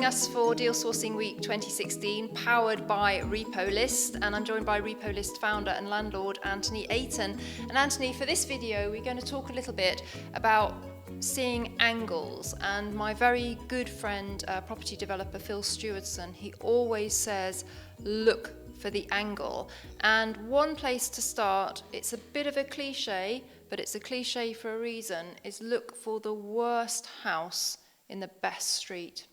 joining us for Deal Sourcing Week 2016, powered by RepoList, and I'm joined by RepoList founder and landlord Anthony Ayton. And Anthony, for this video, we're going to talk a little bit about seeing angles. And my very good friend, property developer Phil Stewardson, he always says, look for the angle. And one place to start, it's a bit of a cliche, but it's a cliche for a reason, is look for the worst house in the best street.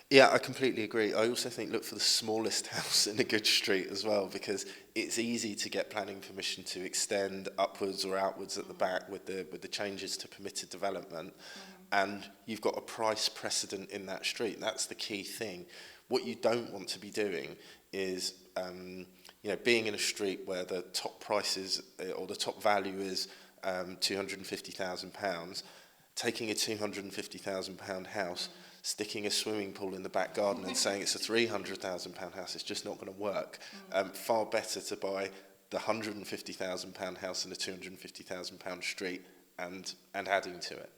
Yeah, I completely agree. I also think look for the smallest house in a good street as well, because it's easy to get planning permission to extend upwards or outwards at the back with the changes to permitted development, and you've got a price precedent in that street. That's the key thing. What you don't want to be doing is being in a street where the top price is, or the top value is £250,000, taking a £250,000 house, sticking a swimming pool in the back garden and saying it's a £300,000 house, it's just not going to work. Far better to buy the £150,000 house in a £250,000 street and adding to it.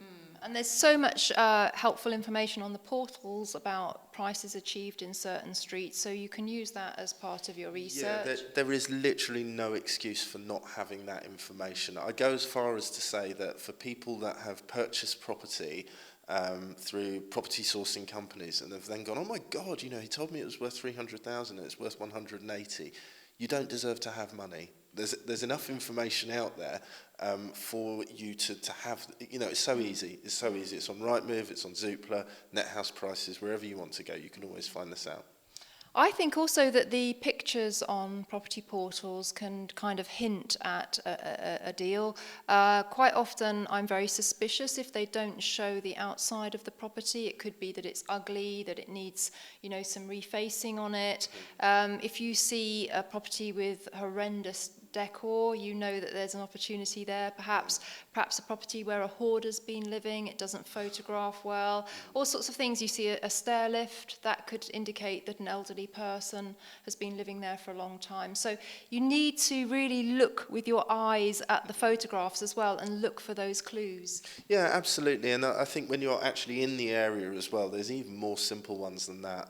And there's so much helpful information on the portals about prices achieved in certain streets, so you can use that as part of your research. Yeah, there is literally no excuse for not having that information. I go as far as to say that for people that have purchased property through property sourcing companies and have then gone, oh my God, he told me it was worth 300,000 and it's worth 180. You don't deserve to have money. There's enough information out there for you to have, it's so easy. It's so easy. It's on Rightmove, it's on Zoopla, net house prices, wherever you want to go, you can always find this out. I think also that the pictures on property portals can kind of hint at a deal. Quite often I'm very suspicious if they don't show the outside of the property. It could be that it's ugly, that it needs, some refacing on it. If you see a property with horrendous decor, you know that there's an opportunity there. Perhaps a property where a hoarder's been living, it doesn't photograph well. All sorts of things. You see a stair lift, that could indicate that an elderly person has been living there for a long time. So you need to really look with your eyes at the photographs as well and look for those clues. Yeah, absolutely. And I think when you're actually in the area as well, there's even more simple ones than that.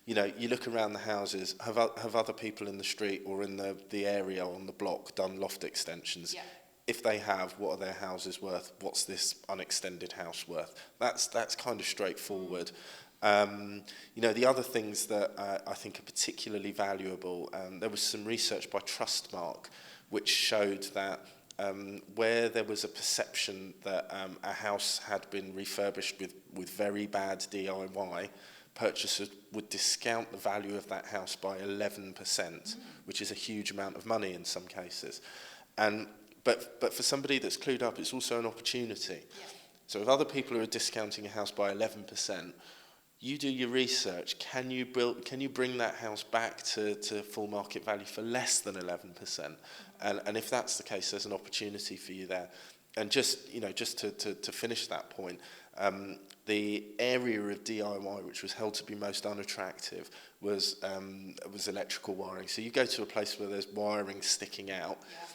You look around the houses, have other people in the street or in the area on the block done loft extensions? Yeah. If they have, what are their houses worth? What's this unextended house worth? That's kind of straightforward. The other things that I think are particularly valuable, there was some research by Trustmark which showed that where there was a perception that a house had been refurbished with very bad DIY, purchasers would discount the value of that house by 11%, which is a huge amount of money in some cases. But for somebody that's clued up, it's also an opportunity. Yeah. So if other people are discounting a house by 11%, you do your research. Can you bring that house back to full market value for less than 11%? And if that's the case, there's an opportunity for you there. And just to finish that point, the area of DIY which was held to be most unattractive was electrical wiring. So you go to a place where there's wiring sticking out. Yeah.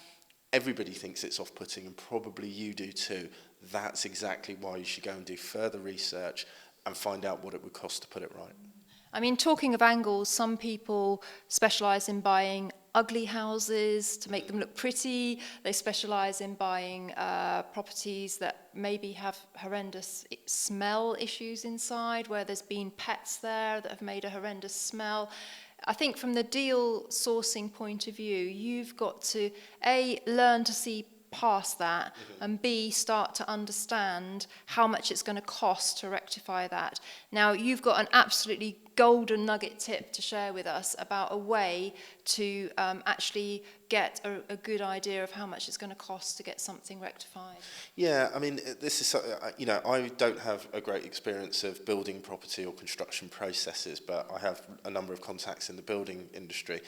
Everybody thinks it's off-putting, and probably you do too. That's exactly why you should go and do further research and find out what it would cost to put it right. I mean, talking of angles, some people specialise in buying ugly houses to make them look pretty. They specialise in buying properties that maybe have horrendous smell issues inside, where there's been pets there that have made a horrendous smell. I think from the deal sourcing point of view, you've got to, A, learn to see past that, and B, start to understand how much it's going to cost to rectify that. Now, you've got an absolutely golden nugget tip to share with us about a way to actually get a good idea of how much it's going to cost to get something rectified. Yeah, I mean, this is, I don't have a great experience of building property or construction processes, but I have a number of contacts in the building industry.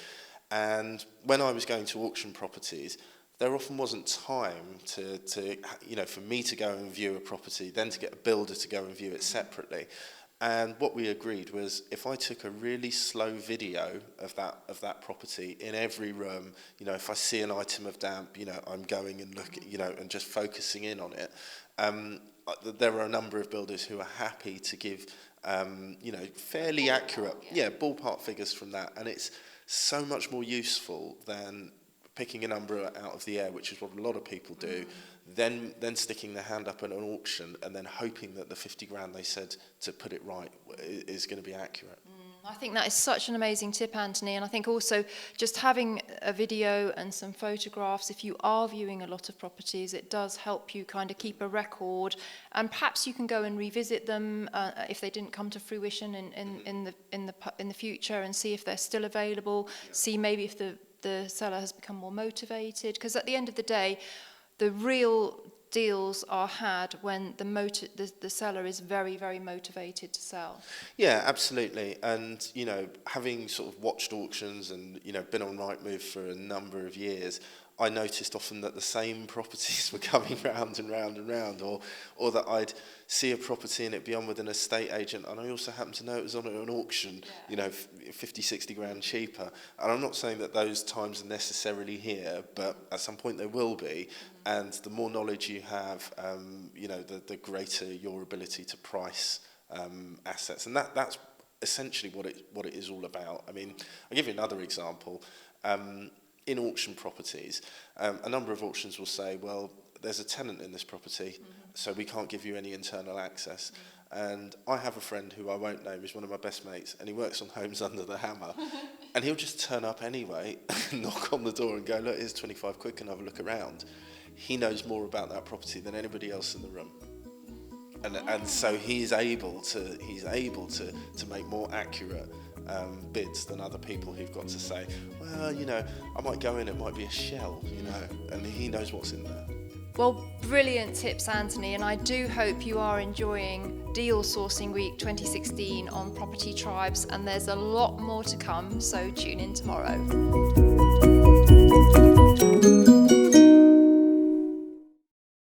And when I was going to auction properties, there often wasn't time for me to go and view a property, then to get a builder to go and view it separately. And what we agreed was, if I took a really slow video of that property in every room, you know, if I see an item of damp, you know, I'm going and looking, you know, and just focusing in on it. There are a number of builders who are happy to give, you know, fairly accurate, ballpark figures from that, and it's so much more useful than picking a number out of the air, which is what a lot of people do, then sticking their hand up at an auction and then hoping that the 50 grand they said to put it right is going to be accurate. I think that is such an amazing tip, Anthony, and I think also just having a video and some photographs, if you are viewing a lot of properties, it does help you kind of keep a record, and perhaps you can go and revisit them if they didn't come to fruition in the future, and see if they're still available, see maybe if the seller has become more motivated, because at the end of the day, the real deals are had when the seller is very, very motivated to sell. Yeah, absolutely. And, you know, having sort of watched auctions and, you know, been on Rightmove for a number of years, I noticed often that the same properties were coming round and round and round, or that I'd see a property and it'd be on with an estate agent, and I also happen to know it was on at an auction, you know, 50, 60 grand cheaper. And I'm not saying that those times are necessarily here, but at some point they will be. And the more knowledge you have, you know, the greater your ability to price assets. And that's essentially what it is all about. I mean, I'll give you another example. In auction properties, a number of auctions will say, well, there's a tenant in this property, so we can't give you any internal access. And I have a friend who I won't name, he's one of my best mates, and he works on Homes Under the Hammer. And he'll just turn up anyway, knock on the door and go, look, here's 25 quid, can I have a look around? He knows more about that property than anybody else in the room. And so he's able to make more accurate bids than other people who've got to say, well, you know, I might go in, it might be a shell, you know, and he knows what's in there. Well, brilliant tips, Anthony, and I do hope you are enjoying Deal Sourcing Week 2016 on Property Tribes, and there's a lot more to come, so tune in tomorrow.